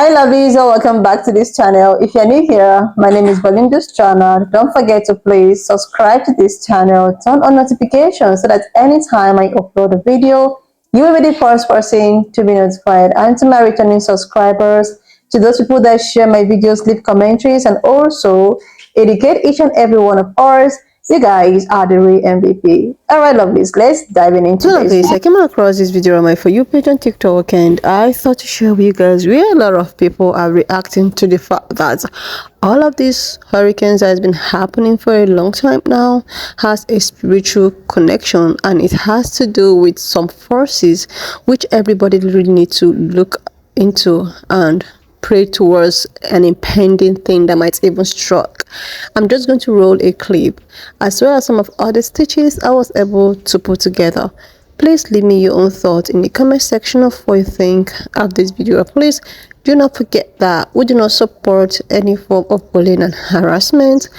Hi lovies, and welcome back to this channel. If you're new here, my name is Belinda's channel. Don't forget to please subscribe to this channel, turn on notifications so that anytime I upload a video, you will be the first person to be notified. And to my returning subscribers, to those people that share my videos, leave commentaries, and also educate each and every one of us, you guys are the real MVP. Alright lovelies, let's dive into this. I came across this video on my For You page on TikTok, and I thought to share with you guys where a lot of people are reacting to the fact that all of these hurricanes that has been happening for a long time now has a spiritual connection, and it has to do with some forces which everybody really needs to look into and pray towards an impending thing that might even strike. I'm just going to roll a clip as well as some of other stitches I was able to put together. Please leave me your own thoughts in the comment section of what you think of this video. Please do not forget that we do not support any form of bullying and harassment.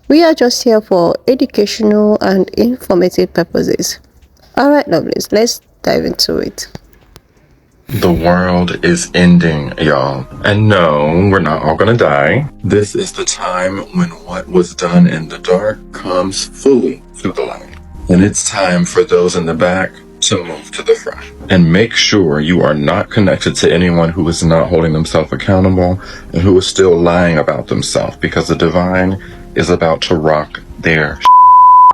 We are just here for educational and informative purposes. Alright lovelies, let's dive into it. The world is ending, y'all. And no, we're not all gonna die. This is the time when what was done in the dark comes fully to the light. And it's time for those in the back to move to the front. And make sure you are not connected to anyone who is not holding themselves accountable and who is still lying about themselves, because the divine is about to rock their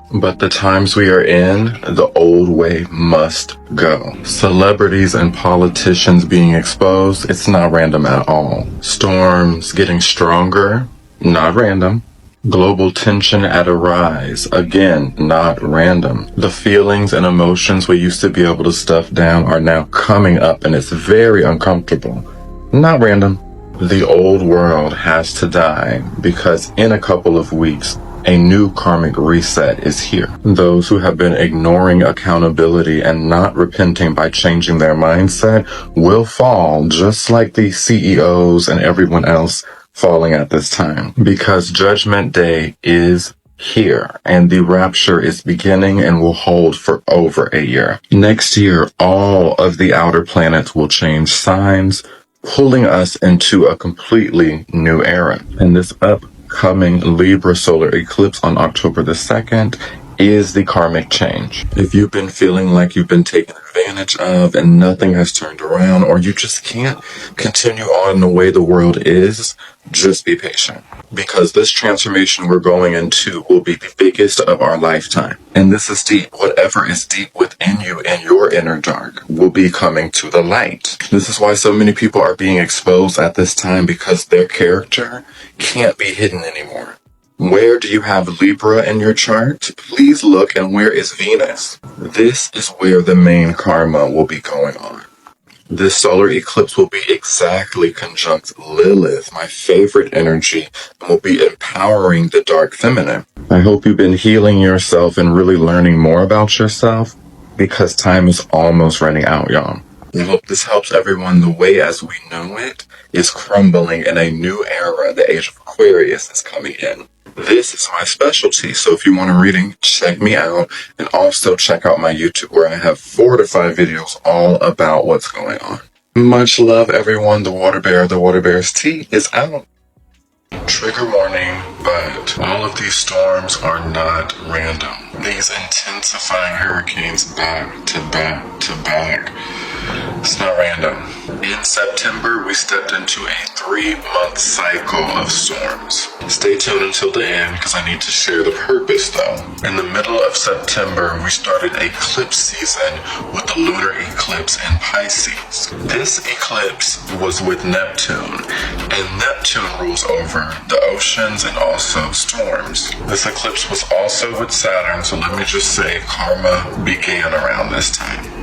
But the times we are in, the old way must go. Celebrities and politicians being exposed, it's not random at all. Storms getting stronger, not random. Global tension at a rise, again, not random. The feelings and emotions we used to be able to stuff down are now coming up, and it's very uncomfortable. Not random. The old world has to die, because in a couple of weeks, a new karmic reset is here. Those who have been ignoring accountability and not repenting by changing their mindset will fall, just like the CEOs and everyone else falling at this time. Because Judgment Day is here, and the rapture is beginning and will hold for over a year. Next year, all of the outer planets will change signs, pulling us into a completely new era. And this upcoming Libra solar eclipse on October the 2nd is the karmic change. If you've been feeling like you've been taken advantage of and nothing has turned around, or you just can't continue on the way the world is, just be patient. Because this transformation we're going into will be the biggest of our lifetime. And this is deep. Whatever is deep within you and your inner dark will be coming to the light. This is why so many people are being exposed at this time, because their character can't be hidden anymore. Where do you have Libra in your chart? Please look, and where is Venus? This is where the main karma will be going on. This solar eclipse will be exactly conjunct Lilith, my favorite energy, and will be empowering the dark feminine. I hope you've been healing yourself and really learning more about yourself, because time is almost running out, y'all. I hope this helps everyone. The way as we know it is crumbling, and a new era, the age of Aquarius, is coming in. This is my specialty, so if you want a reading, check me out, and also check out my YouTube, where I have 4 to 5 videos all about what's going on. Much love, everyone. The Water Bear's tea is out. Trigger warning, but all of these storms are not random. These intensifying hurricanes back to back to back. It's not random. In September, we stepped into a 3-month cycle of storms. Stay tuned until the end, because I need to share the purpose though. In the middle of September, we started eclipse season with the lunar eclipse in Pisces. This eclipse was with Neptune, and Neptune rules over the oceans and also storms. This eclipse was also with Saturn, so let me just say karma began around this time.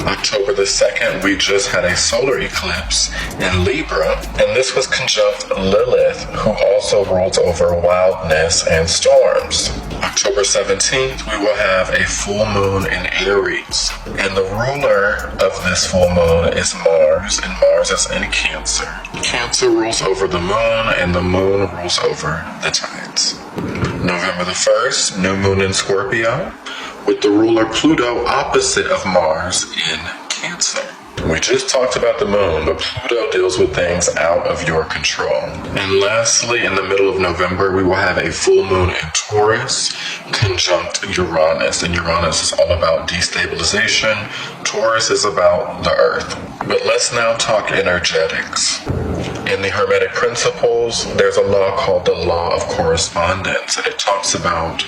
October the 2nd, we just had a solar eclipse in Libra, and this was conjunct Lilith, who also rules over wildness and storms. October 17th, we will have a full moon in Aries, and the ruler of this full moon is Mars, and Mars is in Cancer. Cancer rules over the moon, and the moon rules over the tides. November the 1st, new moon in Scorpio, with the ruler Pluto opposite of Mars in Cancer. We just talked about the moon, but Pluto deals with things out of your control. And lastly, in the middle of November, we will have a full moon in Taurus conjunct Uranus. And Uranus is all about destabilization. Taurus is about the earth. But let's now talk energetics. In the Hermetic principles, there's a law called the law of correspondence, and it talks about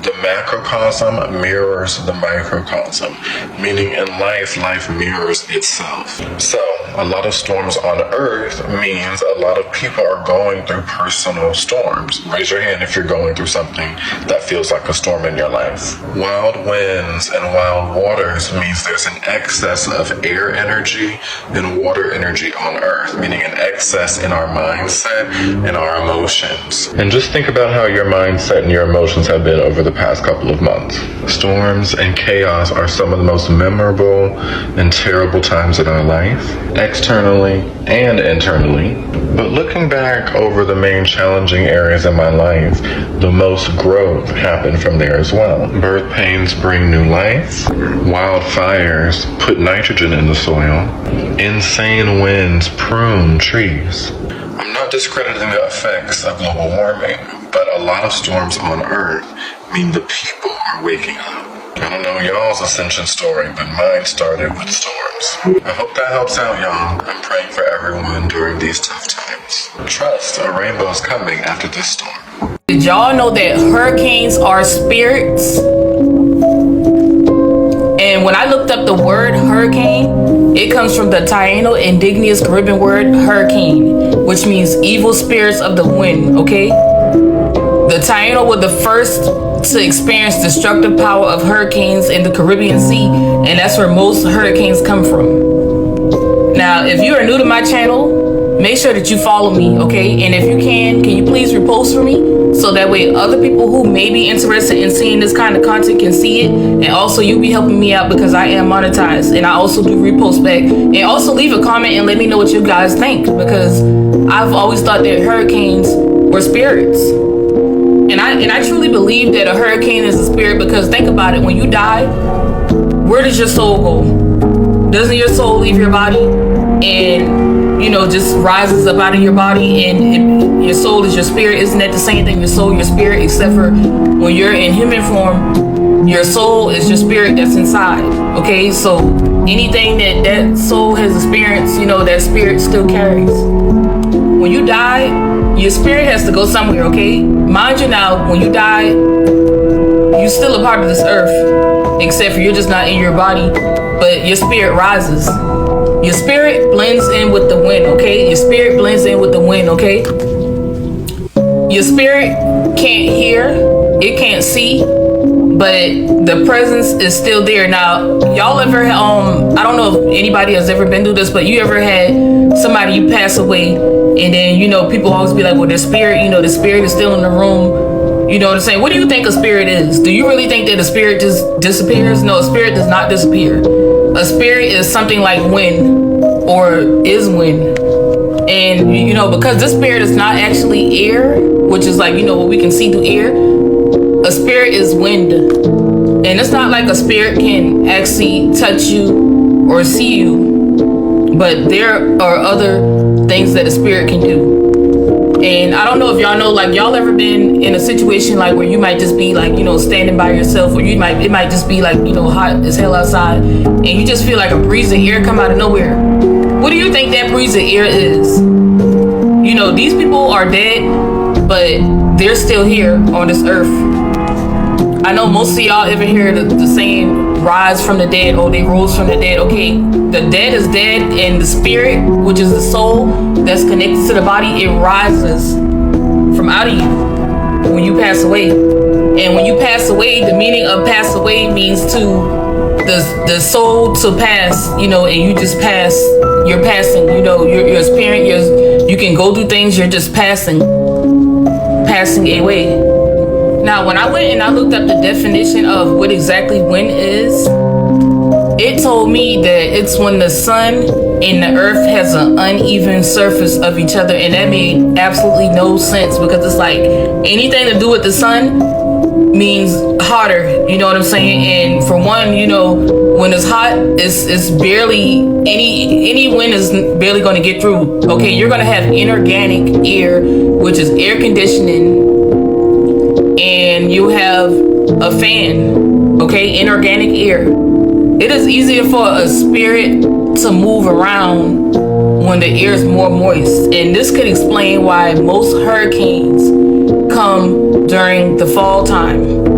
the macrocosm mirrors the microcosm, meaning in life mirrors itself. So, a lot of storms on Earth means a lot of people are going through personal storms. Raise your hand if you're going through something that feels like a storm in your life. Wild winds and wild waters means there's an excess of air energy and water energy on Earth, meaning an excess in our mindset and our emotions. And just think about how your mindset and your emotions have been over the past couple of months. Storms and chaos are some of the most memorable and terrible times in our life, externally and internally. But looking back over the main challenging areas in my life, the most growth happened from there as well. Birth pains bring new life. Wildfires put nitrogen in the soil. Insane winds prune trees. I'm not discrediting the effects of global warming, but a lot of storms on Earth mean the people are waking up. I don't know y'all's ascension story, but mine started with storms. I hope that helps out, y'all. I'm praying for everyone during these tough times. Trust, a rainbow's coming after this storm. Did y'all know that hurricanes are spirits? And when I looked up the word hurricane, it comes from the Taino indigenous Caribbean word hurricane, which means evil spirits of the wind, okay? The Taino were the first to experience destructive power of hurricanes in the Caribbean Sea, and that's where most hurricanes come from. Now, if you are new to my channel, make sure that you follow me, okay? And if you can you please repost for me? So that way other people who may be interested in seeing this kind of content can see it. And also you'll be helping me out because I am monetized. And I also do repost back. And also leave a comment and let me know what you guys think. Because I've always thought that hurricanes were spirits. And I truly believe that a hurricane is a spirit, because think about it. When you die, where does your soul go? Doesn't your soul leave your body and, you know, just rises up out of your body, and your soul is your spirit? Isn't that the same thing? Your soul, your spirit, except for when you're in human form, your soul is your spirit that's inside. Okay, so anything that soul has experienced, you know, that spirit still carries. When you die, your spirit has to go somewhere, okay? Mind you now, when you die, you're still a part of this earth, except for you're just not in your body, but your spirit rises. Your spirit blends in with the wind, okay? Your spirit blends in with the wind, okay? Your spirit can't hear, it can't see, but the presence is still there. Now, y'all ever, I don't know if anybody has ever been through this, but you ever had somebody pass away, and then, you know, people always be like, well, their spirit, you know, the spirit is still in the room. You know what I'm saying? What do you think a spirit is? Do you really think that a spirit just disappears? No, a spirit does not disappear. A spirit is something like wind, or is wind. And, you know, because this spirit is not actually air, which is like, you know, what we can see through air, a spirit is wind. And it's not like a spirit can actually touch you or see you, but there are other things that a spirit can do. And I don't know if y'all know, like, y'all ever been in a situation like where you might just be like, you know, standing by yourself, or it might just be like, you know, hot as hell outside, and you just feel like a breeze of air come out of nowhere. What do you think that breeze of air is? You know, these people are dead, but they're still here on this earth. I know most of y'all ever hear the saying, rise from the dead, or they rose from the dead. Okay, the dead is dead, and the spirit, which is the soul that's connected to the body, it rises from out of you when you pass away. And when you pass away, the meaning of pass away means to the soul to pass, you know, and you just pass, you're passing, you know, you're spirit, you can go through things, you're just passing away. Now, when I went and I looked up the definition of what exactly wind is, it told me that it's when the sun and the earth has an uneven surface of each other. And that made absolutely no sense, because it's like anything to do with the sun means hotter, you know what I'm saying? And for one, you know, When it's hot, it's barely any wind is barely going to get through. Okay, you're going to have inorganic air, which is air conditioning, and you have a fan. Okay, inorganic air. It is easier for a spirit to move around when the air is more moist, and this could explain why most hurricanes come during the fall time.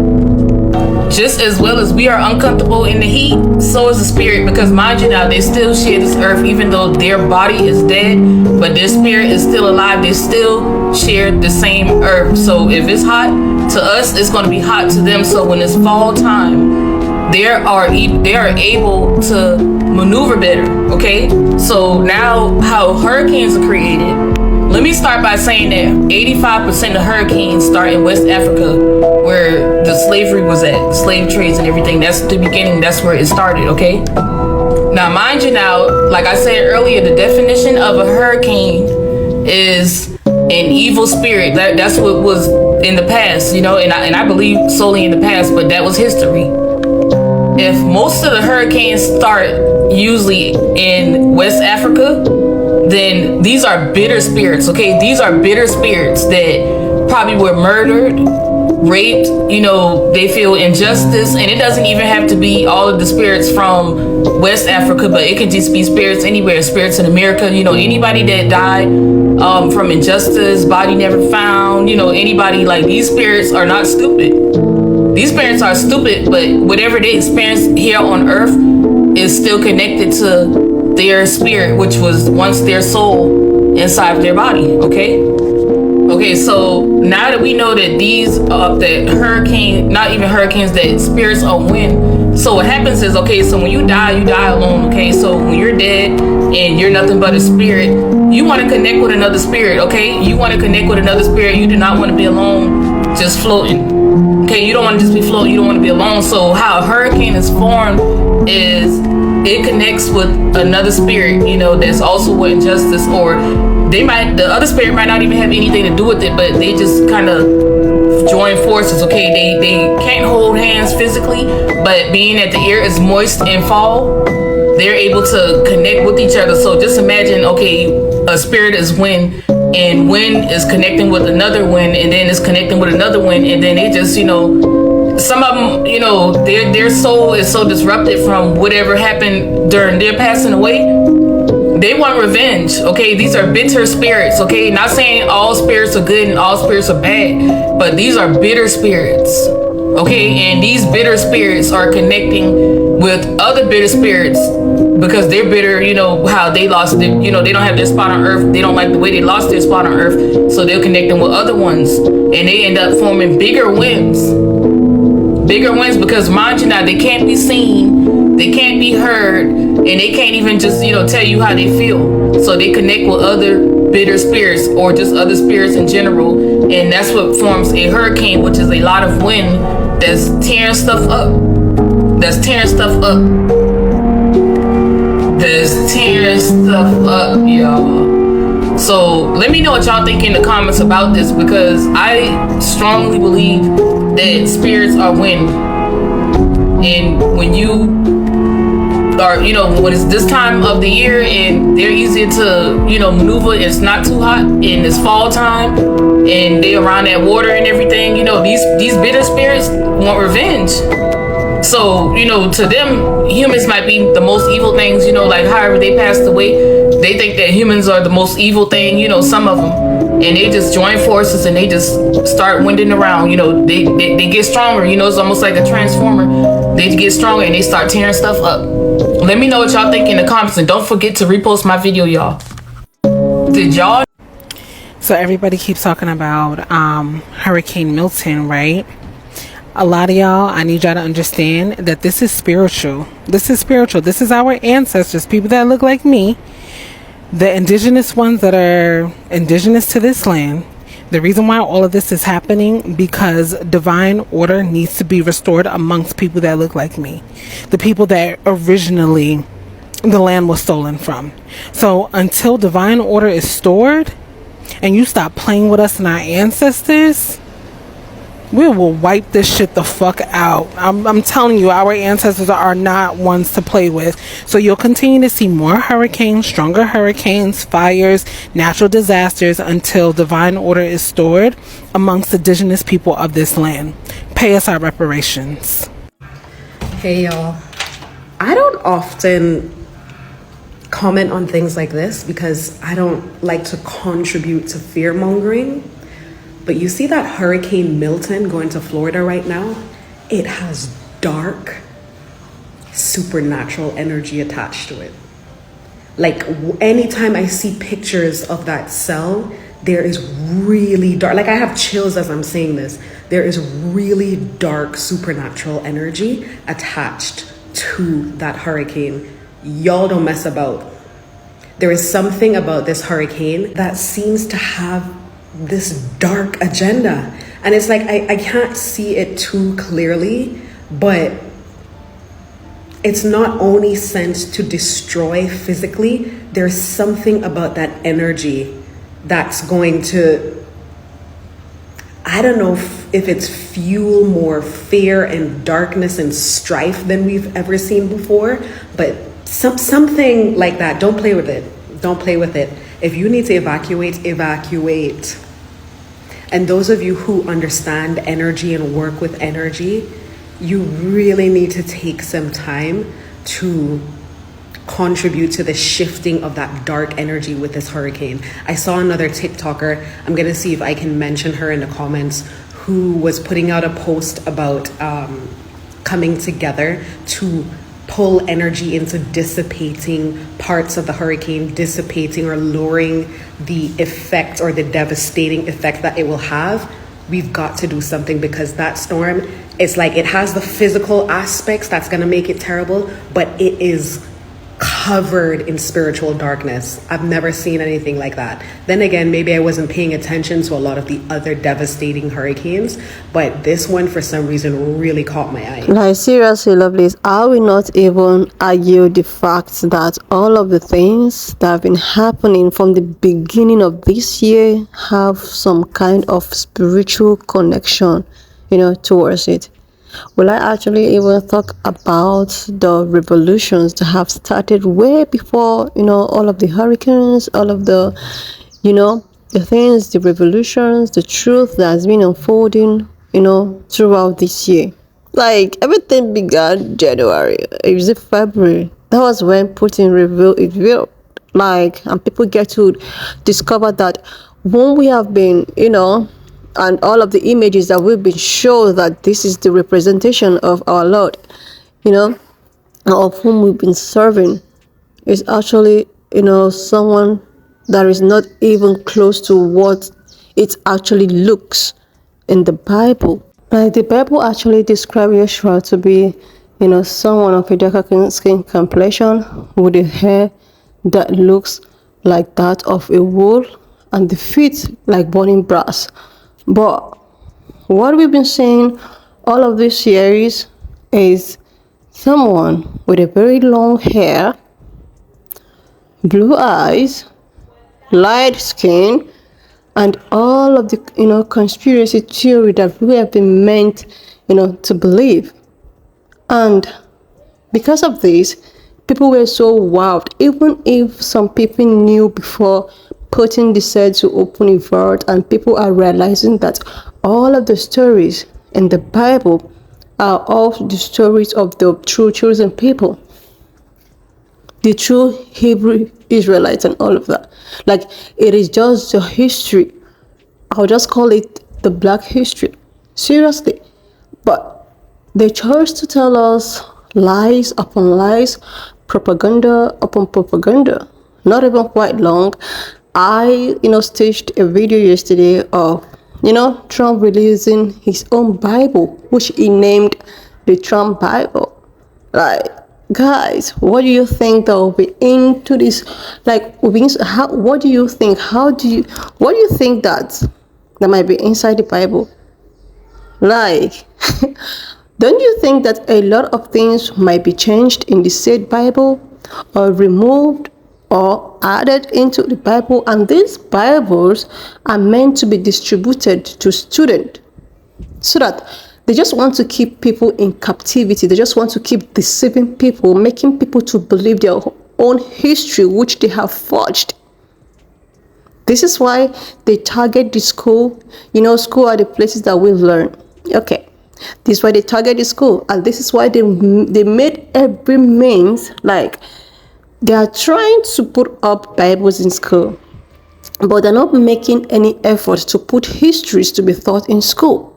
Just as well as we are uncomfortable in the heat, so is the spirit, because mind you now, they still share this earth, even though their body is dead, but their spirit is still alive. They still share the same earth. So if it's hot to us, it's going to be hot to them. So when it's fall time, they are able to maneuver better. Okay, so now how hurricanes are created. Let me start by saying that 85% of hurricanes start in West Africa, where the slavery was at, slave trades and everything. That's the beginning. That's where it started, okay? Now, mind you now, like I said earlier, the definition of a hurricane is an evil spirit. That's what was in the past, you know, and I believe solely in the past, but that was history. If most of the hurricanes start usually in West Africa, then these are bitter spirits, okay? These are bitter spirits that probably were murdered, raped, you know, they feel injustice, and it doesn't even have to be all of the spirits from West Africa, but it could just be spirits anywhere, spirits in America, you know, anybody that died from injustice, body never found, you know, anybody, like, these spirits are not stupid. These spirits are stupid, but whatever they experience here on earth is still connected to their spirit, which was once their soul inside of their body. Okay, so now that we know that these that hurricane, not even hurricanes, that spirits are wind. So what happens is, okay, so when you die alone. Okay, so when you're dead and you're nothing but a spirit, you want to connect with another spirit. Okay, you want to connect with another spirit. You do not want to be alone just floating. Okay, you don't want to just be floating. You don't want to be alone. So how a hurricane is formed is it connects with another spirit, you know, that's also with injustice, or the other spirit might not even have anything to do with it, but they just kind of join forces. Okay, they can't hold hands physically, but being that the air is moist in fall, they're able to connect with each other. So just imagine, okay, a spirit is wind, and wind is connecting with another wind, and then it's connecting with another wind, and then they just, you know, some of them, you know, their soul is so disrupted from whatever happened during their passing away. They want revenge. Okay, these are bitter spirits. Okay, not saying all spirits are good and all spirits are bad, but these are bitter spirits. Okay, and these bitter spirits are connecting with other bitter spirits because they're bitter, you know, how they lost it, you know, they don't have their spot on earth. They don't like the way they lost their spot on earth, so they're connecting with other ones, and they end up forming bigger winds. Bigger winds, because mind you now, they can't be seen, they can't be heard, and they can't even just, you know, tell you how they feel. So they connect with other bitter spirits, or just other spirits in general, and that's what forms a hurricane, which is a lot of wind that's tearing stuff up. That's tearing stuff up. That's tearing stuff up, y'all. So let me know what y'all think in the comments about this, because I strongly believe that spirits are wind, and when you are, you know, when it's this time of the year and they're easier to, you know, maneuver, it's not too hot and it's fall time and they around that water and everything, you know, these bitter spirits want revenge. So, you know, to them, humans might be the most evil things, you know, like however they passed away, they think that humans are the most evil thing, you know, some of them. And they just join forces and they just start winding around, you know, they get stronger, you know, it's almost like a transformer. They get stronger and they start tearing stuff up. Let me know what y'all think in the comments, and don't forget to repost my video, y'all. Did y'all? So everybody keeps talking about Hurricane Milton, right? A lot of y'all, I need y'all to understand that this is spiritual. This is spiritual. This is our ancestors, people that look like me. The indigenous ones that are indigenous to this land. The reason why all of this is happening, because divine order needs to be restored amongst people that look like me. The people that originally the land was stolen from. So until divine order is stored and you stop playing with us and our ancestors, We will wipe this shit the fuck out. I'm telling you, our ancestors are not ones to play with. So you'll continue to see more hurricanes, stronger hurricanes, fires, natural disasters until divine order is stored amongst indigenous people of this land. Pay us our reparations. Hey y'all. I don't often comment on things like this because I don't like to contribute to fear mongering. But you see that Hurricane Milton going to Florida right now? It has dark, supernatural energy attached to it. Like anytime I see pictures of that cell, there is really dark, like I have chills as I'm saying this. There is really dark supernatural energy attached to that hurricane. Y'all don't mess about. There is something about this hurricane that seems to have this dark agenda. And it's like, I can't see it too clearly, but it's not only sent to destroy physically, there's something about that energy that's going to, I don't know if it's fuel more fear and darkness and strife than we've ever seen before, but something like that. Don't play with it. Don't play with it. If you need to evacuate, evacuate. And those of you who understand energy and work with energy, you really need to take some time to contribute to the shifting of that dark energy with this hurricane. I saw another TikToker, I'm gonna see if I can mention her in the comments, who was putting out a post about coming together to pull energy into dissipating parts of the hurricane, dissipating or lowering the effect or the devastating effect that it will have. We've got to do something because that storm, it's like it has the physical aspects that's going to make it terrible, but it is covered in spiritual darkness. I've never seen anything like that. Then again, maybe I wasn't paying attention to a lot of the other devastating hurricanes, but this one for some reason really caught my eye. Like seriously, lovelies, I will not even argue the fact that all of the things that have been happening from the beginning of this year have some kind of spiritual connection, towards it. Will I actually even talk about the revolutions that have started way before, all of the hurricanes, all of the, the things, the revolutions, the truth that has been unfolding, throughout this year. Like everything began January, it was February. That was when Putin revealed, and people get to discover that when we have been, and all of the images that we've been shown that this is the representation of our Lord, of whom we've been serving, is actually, someone that is not even close to what it actually looks in the Bible. Like the Bible actually describes Yeshua to be, someone of a darker skin complexion with a hair that looks like that of a wool and the feet like burning brass. But what we've been saying all of this series is someone with a very long hair, blue eyes, light skin, and all of the conspiracy theory that we have been meant to believe. And because of this, people were so wowed, even if some people knew before Putin decided to open a vault, and people are realizing that all of the stories in the Bible are all the stories of the true chosen people, the true Hebrew Israelites and all of that. Like it is just the history. I'll just call it the black history. Seriously. But they chose to tell us lies upon lies, propaganda upon propaganda. Not even quite long. I, staged a video yesterday of, Trump releasing his own Bible, which he named the Trump Bible. Like, guys, what do you think that will be into this? Like, what do you think? What do you think that might be inside the Bible? Like, don't you think that a lot of things might be changed in the said Bible or removed or added into the Bible? And these Bibles are meant to be distributed to students. so that they just want to keep people in captivity. They just want to keep deceiving people, making people to believe their own history, which they have forged. This is why they target the school. You know, school are the places that we learn. Okay. This is why they target the school. And this is why they made every means, like, they are trying to put up Bibles in school, but they're not making any effort to put histories to be taught in school.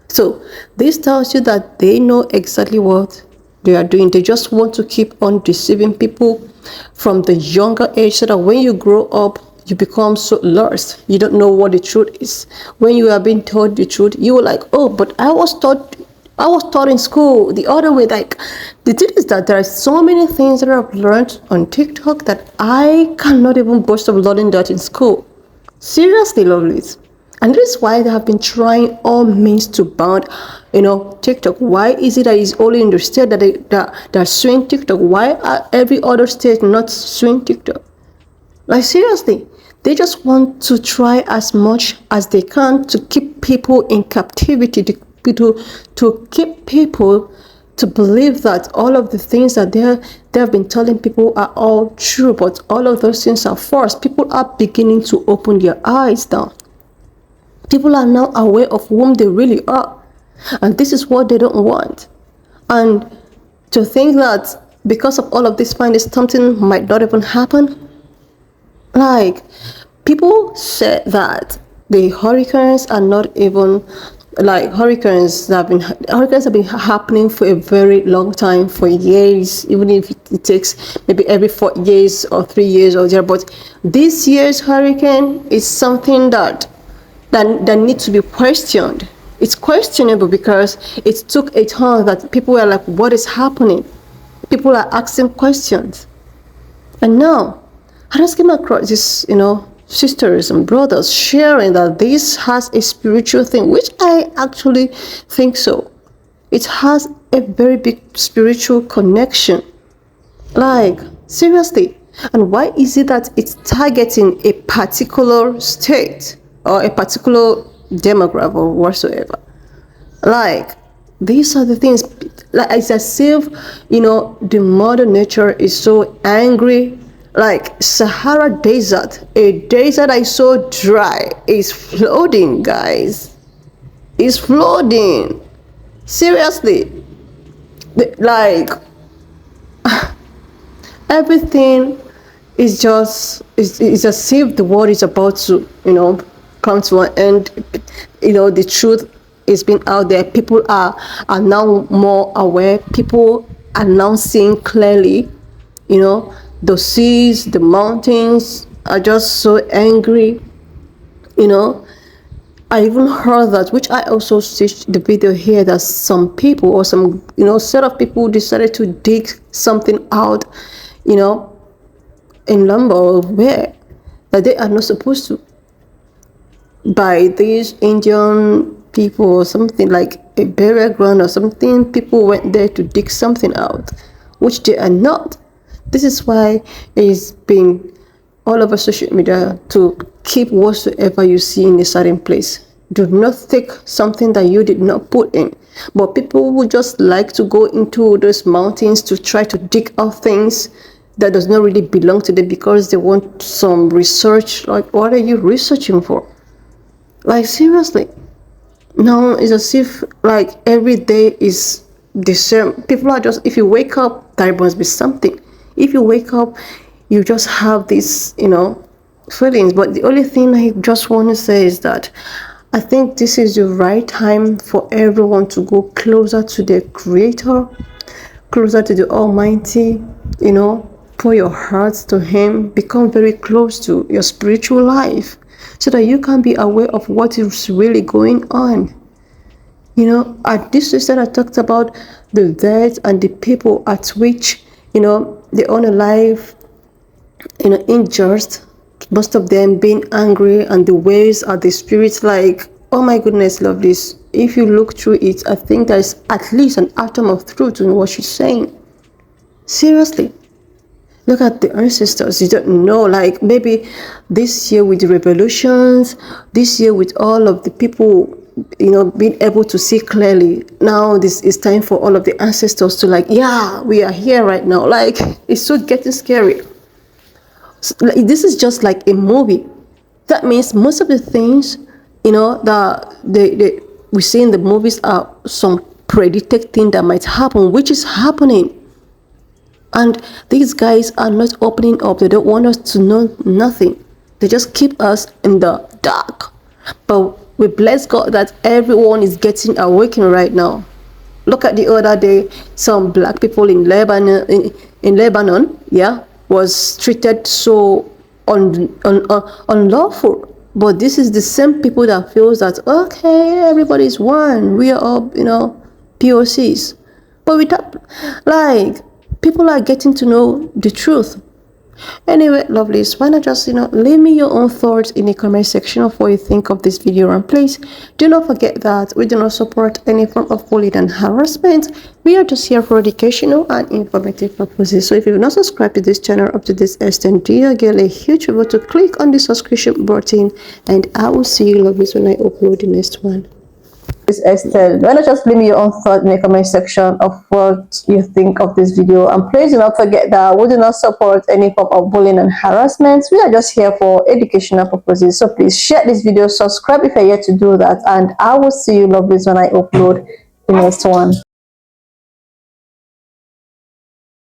So this tells you that they know exactly what they are doing. They just want to keep on deceiving people from the younger age, so that when you grow up, you become so lost. You don't know what the truth is. When you are being told the truth, you were like, oh, but I was taught in school the other way. Like, the thing is that there are so many things that I've learned on TikTok that I cannot even boast of learning that in school. Seriously, lovelies. And this is why they have been trying all means to ban, TikTok. Why is it that it's only in the state that are suing TikTok? Why are every other state not suing TikTok? Like, seriously, they just want to try as much as they can to keep people in captivity, to keep people to believe that all of the things that they have been telling people are all true, but all of those things are false. People are beginning to open their eyes now. People are now aware of whom they really are, and this is what they don't want. And to think that because of all of this, something might not even happen. Like, people said that the hurricanes are not even like hurricanes have been happening for a very long time, for years, even if it takes maybe every 4 years or 3 years or there. But this year's hurricane is something that needs to be questioned. It's questionable because it took a turn that people were like, what is happening? People are asking questions. And now I just came across this, sisters and brothers sharing that this has a spiritual thing, which I actually think so. It has a very big spiritual connection. Like, seriously. And why is it that it's targeting a particular state or a particular demographic or whatsoever? Like, these are the things. Like, it's as if, the mother nature is so angry. Like, Sahara desert, a desert that is so dry, is flooding, guys. It's flooding. Seriously. Like, everything is just, it's as if the world is about to, come to an end. The truth is being out there. People are now more aware. People are now seeing clearly. The seas, the mountains are just so angry. I even heard that, which I also see the video here, that some people or some set of people decided to dig something out, in lumber or where, that they are not supposed to, by these Indian people or something, like a burial ground or something. People went there to dig something out, which they are not. This is why it's been all over social media to keep whatsoever you see in a certain place. Do not take something that you did not put in. But people would just like to go into those mountains to try to dig out things that does not really belong to them because they want some research. Like, what are you researching for? Like, seriously. Now it's as if like every day is the same. People are just, if you wake up, there must be something. If you wake up, you just have these, feelings. But the only thing I just want to say is that I think this is the right time for everyone to go closer to the Creator, closer to the Almighty, pour your hearts to Him, become very close to your spiritual life so that you can be aware of what is really going on. At this sister I talked about the dead and the people at which, they own a life, unjust, most of them being angry, and the ways are the spirits. Like, oh my goodness, love this. If you look through it, I think there's at least an atom of truth in what she's saying. Seriously. Look at the ancestors. You don't know, like maybe this year with the revolutions, this year with all of the people being able to see clearly. Now this is time for all of the ancestors to, like, yeah, we are here right now. Like, it's so getting scary. So, like, this is just like a movie. That means most of the things, that we see in the movies are some predicted thing that might happen, which is happening. And these guys are not opening up. They don't want us to know nothing. They just keep us in the dark. But we bless God that everyone is getting awakened right now. Look at the other day, some black people in Lebanon, yeah, was treated so unlawful. But this is the same people that feels that, okay, everybody's one. We are all, POCs. But without, like, people are getting to know the truth. Anyway, lovelies, why not just, leave me your own thoughts in the comment section of what you think of this video. And please do not forget that we do not support any form of bullying and harassment. We are just here for educational and informative purposes. So if you have not subscribed to this channel up to this extent, do again a huge favor to click on the subscription button, and I will see you, lovelies, when I upload the next one. Estelle, why not just leave me your own thought in the comment section of what you think of this video. And please do not forget that we do not support any form of bullying and harassment. We are just here for educational purposes. So please share this video, subscribe if you're yet to do that, and I will see you, lovelies, when I upload the next one.